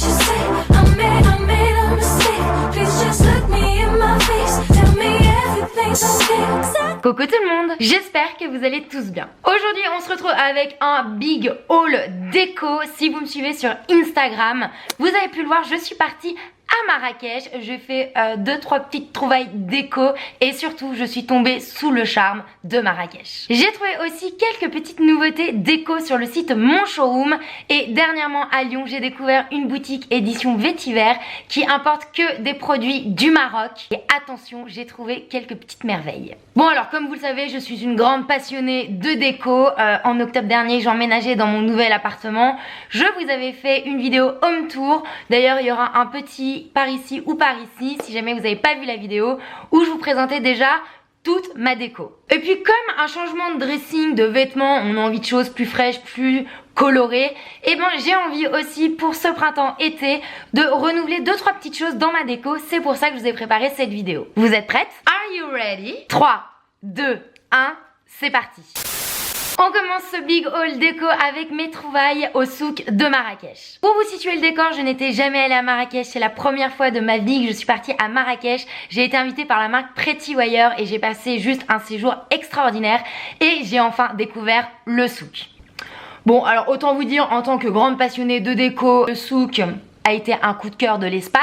you say I made a mistake? Please just look me in my face. Tell me everything's okay. Coucou tout le monde, j'espère que vous allez tous bien. Aujourd'hui on se retrouve avec un big haul déco. Si vous me suivez sur Instagram, vous avez pu le voir, je suis partie à Marrakech, j'ai fait 2-3 petites trouvailles déco et surtout je suis tombée sous le charme de Marrakech. J'ai trouvé aussi quelques petites nouveautés déco sur le site Mon Showroom et dernièrement à Lyon j'ai découvert une boutique édition vétiver qui importe que des produits du Maroc et attention, j'ai trouvé quelques petites merveilles. Bon alors comme vous le savez, je suis une grande passionnée de déco. En octobre dernier j'ai emménagé dans mon nouvel appartement. Je vous avais fait une vidéo home tour, d'ailleurs il y aura un petit par ici ou par ici si jamais vous n'avez pas vu la vidéo où je vous présentais déjà toute ma déco. Et puis comme un changement de dressing, de vêtements, on a envie de choses plus fraîches, plus colorées, et ben j'ai envie aussi pour ce printemps-été de renouveler 2-3 petites choses dans ma déco. C'est pour ça que je vous ai préparé cette vidéo. Vous êtes prêtes? Are you ready? 3, 2, 1, c'est parti. On commence ce big haul déco avec mes trouvailles au souk de Marrakech. Pour vous situer le décor, je n'étais jamais allée à Marrakech. C'est la première fois de ma vie que je suis partie à Marrakech. J'ai été invitée par la marque Pretty Wire et j'ai passé juste un séjour extraordinaire. Et j'ai enfin découvert le souk. Bon, alors autant vous dire, en tant que grande passionnée de déco, le souk a été un coup de cœur de l'espace.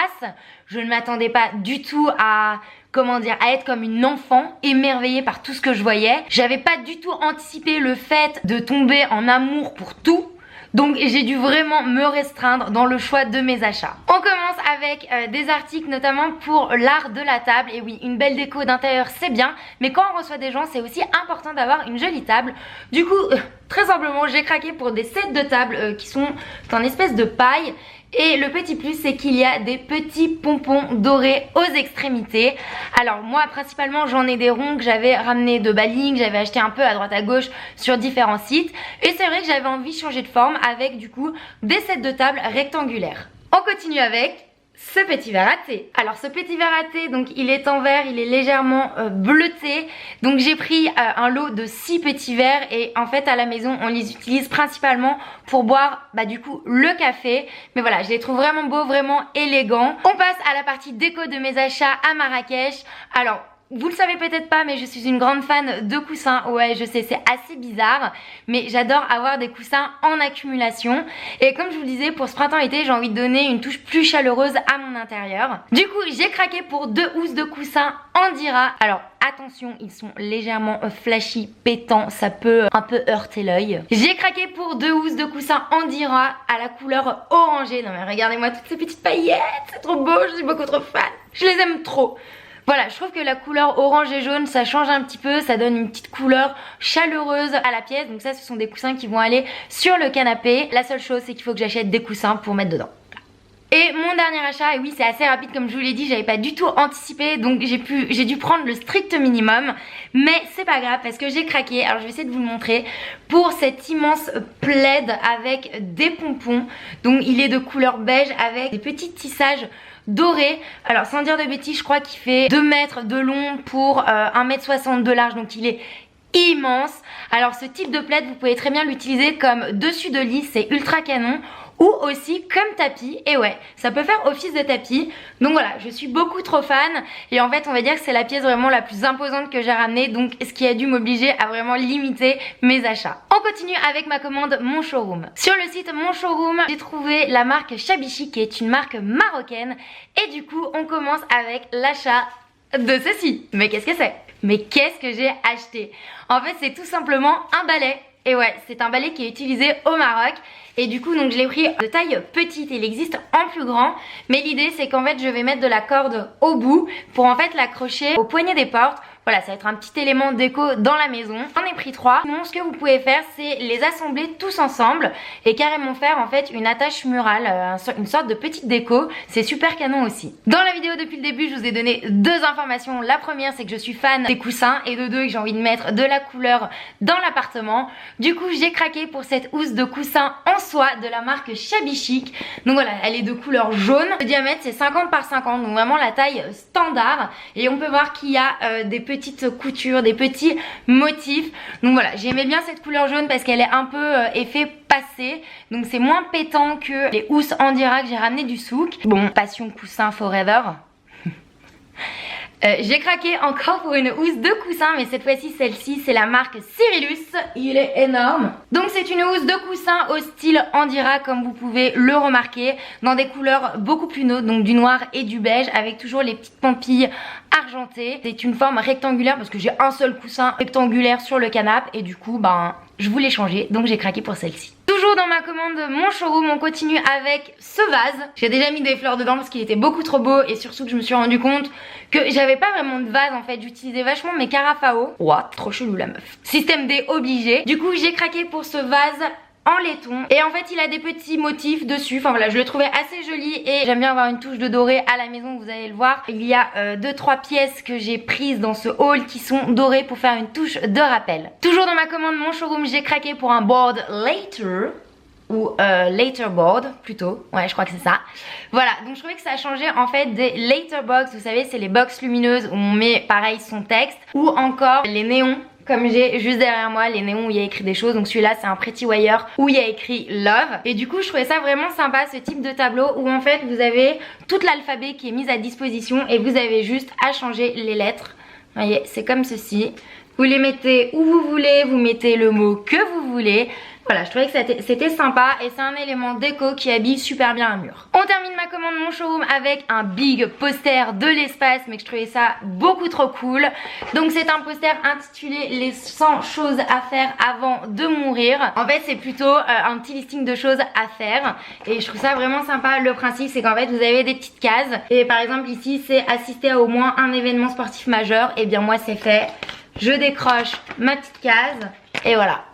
Je ne m'attendais pas du tout à... à être comme une enfant émerveillée par tout ce que je voyais. J'avais pas du tout anticipé le fait de tomber en amour pour tout. Donc j'ai dû vraiment me restreindre dans le choix de mes achats. On commence avec des articles notamment pour l'art de la table. Et oui, une belle déco d'intérieur c'est bien, mais quand on reçoit des gens c'est aussi important d'avoir une jolie table. Du coup, très simplement j'ai craqué pour des sets de table qui sont en espèce de paille. Et le petit plus c'est qu'il y a des petits pompons dorés aux extrémités. Alors moi principalement j'en ai des ronds que j'avais ramenés de Bali, que j'avais acheté un peu à droite à gauche sur différents sites. Et c'est vrai que j'avais envie de changer de forme avec du coup des sets de table rectangulaires. On continue avec ce petit verre à thé. Alors ce petit verre à thé, donc il est en verre, il est légèrement bleuté. Donc j'ai pris un lot de 6 petits verres et en fait à la maison on les utilise principalement pour boire du coup le café. Mais voilà, je les trouve vraiment beaux, vraiment élégants. On passe à la partie déco de mes achats à Marrakech. Alors vous le savez peut-être pas, mais je suis une grande fan de coussins. Ouais, je sais, c'est assez bizarre, mais j'adore avoir des coussins en accumulation. Et comme je vous le disais, pour ce printemps-été, j'ai envie de donner une touche plus chaleureuse à mon intérieur. Du coup, j'ai craqué pour 2 housses de coussins en Dira. Alors, attention, ils sont légèrement flashy, pétants, ça peut un peu heurter l'œil. J'ai craqué pour 2 housses de coussins en Dira à la couleur orangée. Non mais regardez-moi toutes ces petites paillettes, c'est trop beau, je suis beaucoup trop fan. Je les aime trop. Voilà, je trouve que la couleur orange et jaune, ça change un petit peu, ça donne une petite couleur chaleureuse à la pièce. Donc ça, ce sont des coussins qui vont aller sur le canapé. La seule chose, c'est qu'il faut que j'achète des coussins pour mettre dedans. Et mon dernier achat, et oui c'est assez rapide comme je vous l'ai dit, j'avais pas du tout anticipé, donc j'ai dû prendre le strict minimum, mais c'est pas grave parce que j'ai craqué. Alors je vais essayer de vous le montrer pour cet immense plaid avec des pompons. Donc il est de couleur beige avec des petits tissages doré. Alors sans dire de bêtises, je crois qu'il fait 2 mètres de long pour 1,60 m de large, donc il est immense. Alors ce type de plaid vous pouvez très bien l'utiliser comme dessus de lit, c'est ultra canon, ou aussi comme tapis. Et ouais, ça peut faire office de tapis. Donc voilà, je suis beaucoup trop fan. Et en fait on va dire que c'est la pièce vraiment la plus imposante que j'ai ramenée, donc ce qui a dû m'obliger à vraiment limiter mes achats. On continue avec ma commande Mon Showroom. Sur le site Mon Showroom, j'ai trouvé la marque Chabichi qui est une marque marocaine. Et du coup on commence avec l'achat de ceci. Mais qu'est-ce que c'est? Mais qu'est-ce que j'ai acheté? En fait c'est tout simplement un balai. Et ouais, c'est un balai qui est utilisé au Maroc. Et du coup donc je l'ai pris de taille petite, il existe en plus grand. Mais l'idée c'est qu'en fait je vais mettre de la corde au bout pour en fait l'accrocher au poignet des portes. Voilà, ça va être un petit élément déco dans la maison. J'en ai pris 3. Sinon, ce que vous pouvez faire, c'est les assembler tous ensemble et carrément faire en fait une attache murale, une sorte de petite déco. C'est super canon aussi. Dans la vidéo depuis le début, je vous ai donné 2 informations. La première, c'est que je suis fan des coussins et de 2, que j'ai envie de mettre de la couleur dans l'appartement. Du coup, j'ai craqué pour cette housse de coussin en soie de la marque Chabichi. Donc voilà, elle est de couleur jaune. Le diamètre, c'est 50 par 50, donc vraiment la taille standard. Et on peut voir qu'il y a des petits petites coutures, des petits motifs. Donc voilà, j'aimais bien cette couleur jaune parce qu'elle est un peu effet passé. Donc c'est moins pétant que les housses Andira que j'ai ramené du souk. Bon, passion coussin forever. J'ai craqué encore pour une housse de coussin, mais cette fois-ci celle-ci c'est la marque Cyrillus, il est énorme. Donc c'est une housse de coussin au style Andira comme vous pouvez le remarquer, dans des couleurs beaucoup plus neutres, donc du noir et du beige avec toujours les petites pampilles argentées. C'est une forme rectangulaire parce que j'ai un seul coussin rectangulaire sur le canapé et du coup je voulais changer, donc j'ai craqué pour celle-ci. Toujours dans ma commande mon showroom, on continue avec ce vase. J'ai déjà mis des fleurs dedans parce qu'il était beaucoup trop beau et surtout que je me suis rendu compte que j'avais pas vraiment de vase en fait. J'utilisais vachement mes carafes à eau. Ouah, trop chelou la meuf. Système D obligé. Du coup j'ai craqué pour ce vase en laiton et en fait il a des petits motifs dessus, enfin voilà, je le trouvais assez joli et j'aime bien avoir une touche de doré à la maison, vous allez le voir. Il y a 2-3 pièces que j'ai prises dans ce haul qui sont dorées pour faire une touche de rappel. Toujours dans ma commande mon showroom, j'ai craqué pour un board later ou later board plutôt, ouais je crois que c'est ça. Voilà, donc je trouvais que ça a changé en fait des later box, vous savez c'est les box lumineuses où on met pareil son texte, ou encore les néons comme j'ai juste derrière moi, les néons où il y a écrit des choses. Donc celui-là c'est un Pretty Wire où il y a écrit Love. Et du coup je trouvais ça vraiment sympa, ce type de tableau où en fait vous avez tout l'alphabet qui est mis à disposition et vous avez juste à changer les lettres. Vous voyez, c'est comme ceci. Vous les mettez où vous voulez, vous mettez le mot que vous voulez. Voilà, je trouvais que c'était sympa et c'est un élément déco qui habille super bien un mur. On termine ma commande mon showroom avec un big poster de l'espace, mais que je trouvais ça beaucoup trop cool. Donc c'est un poster intitulé les 100 choses à faire avant de mourir. En fait c'est plutôt un petit listing de choses à faire et je trouve ça vraiment sympa. Le principe c'est qu'en fait vous avez des petites cases et par exemple ici c'est assister à au moins un événement sportif majeur. Et bien moi c'est fait, je décroche ma petite case et voilà.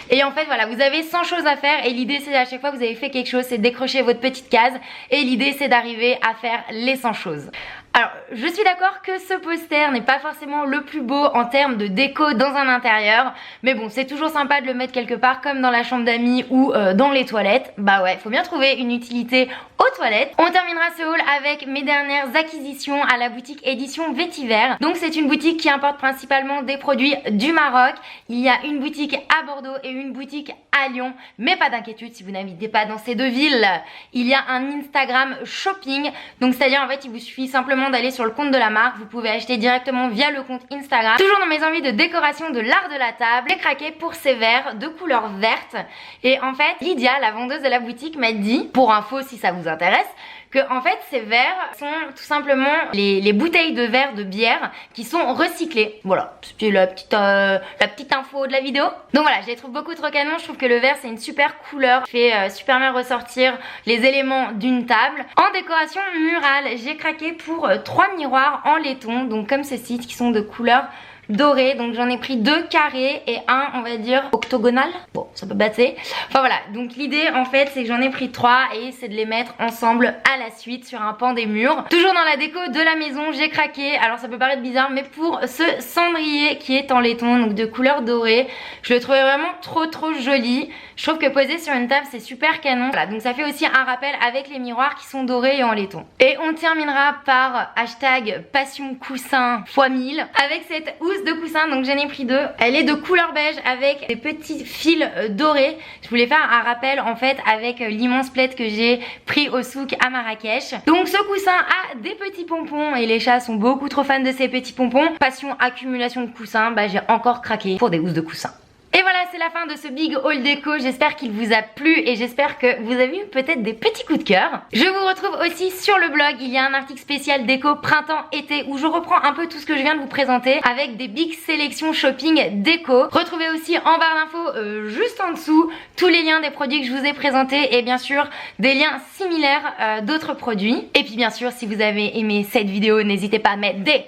Et en fait voilà, vous avez 100 choses à faire et l'idée c'est à chaque fois que vous avez fait quelque chose, c'est de décrocher votre petite case et l'idée c'est d'arriver à faire les 100 choses. Alors je suis d'accord que ce poster n'est pas forcément le plus beau en termes de déco dans un intérieur, mais bon c'est toujours sympa de le mettre quelque part comme dans la chambre d'amis ou dans les toilettes. Bah ouais, faut bien trouver une utilité aux toilettes. On terminera ce haul avec mes dernières acquisitions à la boutique édition Vétiver. Donc c'est une boutique qui importe principalement des produits du Maroc. Il y a une boutique à Bordeaux et une boutique à Lyon, mais pas d'inquiétude si vous n'habitez pas dans ces deux villes. Il y a un Instagram shopping, donc c'est à dire en fait il vous suffit simplement d'aller sur le compte de la marque, vous pouvez acheter directement via le compte Instagram. Toujours dans mes envies de décoration de l'art de la table, j'ai craqué pour ces verres de couleur verte et en fait Lydia, la vendeuse de la boutique, m'a dit, pour info si ça vous intéresse, que en fait ces verres sont tout simplement les bouteilles de verre de bière qui sont recyclées. Voilà, c'était la petite info de la vidéo. Donc voilà, je les trouve beaucoup trop canon, je trouve que le vert c'est une super couleur, fait super bien ressortir les éléments d'une table. En décoration murale, j'ai craqué pour 3 miroirs en laiton, donc comme ceci, qui sont de couleur doré. Donc j'en ai pris 2 carrés et un on va dire octogonal. Bon ça peut battre. Enfin voilà, donc l'idée en fait c'est que j'en ai pris 3 et c'est de les mettre ensemble à la suite sur un pan des murs. Toujours dans la déco de la maison, j'ai craqué, alors ça peut paraître bizarre mais pour ce cendrier qui est en laiton, donc de couleur dorée. Je le trouvais vraiment trop joli. Je trouve que posé sur une table c'est super canon. Voilà, donc ça fait aussi un rappel avec les miroirs qui sont dorés et en laiton. Et on terminera par hashtag passion coussin x 1000 avec cette housse de coussin. Donc j'en ai pris 2. Elle est de couleur beige avec des petits fils dorés. Je voulais faire un rappel en fait avec l'immense plaid que j'ai pris au souk à Marrakech. Donc ce coussin a des petits pompons et les chats sont beaucoup trop fans de ces petits pompons. Passion accumulation de coussins, bah j'ai encore craqué pour des housses de coussin. Et voilà, c'est la fin de ce big haul déco. J'espère qu'il vous a plu et j'espère que vous avez eu peut-être des petits coups de cœur. Je vous retrouve aussi sur le blog. Il y a un article spécial déco printemps-été où je reprends un peu tout ce que je viens de vous présenter avec des big sélections shopping déco. Retrouvez aussi en barre d'infos juste en dessous tous les liens des produits que je vous ai présentés et bien sûr des liens similaires d'autres produits. Et puis bien sûr, si vous avez aimé cette vidéo, n'hésitez pas à mettre des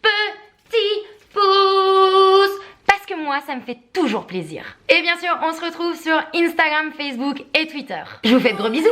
petits pouces. Que moi ça me fait toujours plaisir. Et bien sûr on se retrouve sur Instagram, Facebook et Twitter. Je vous fais de gros bisous.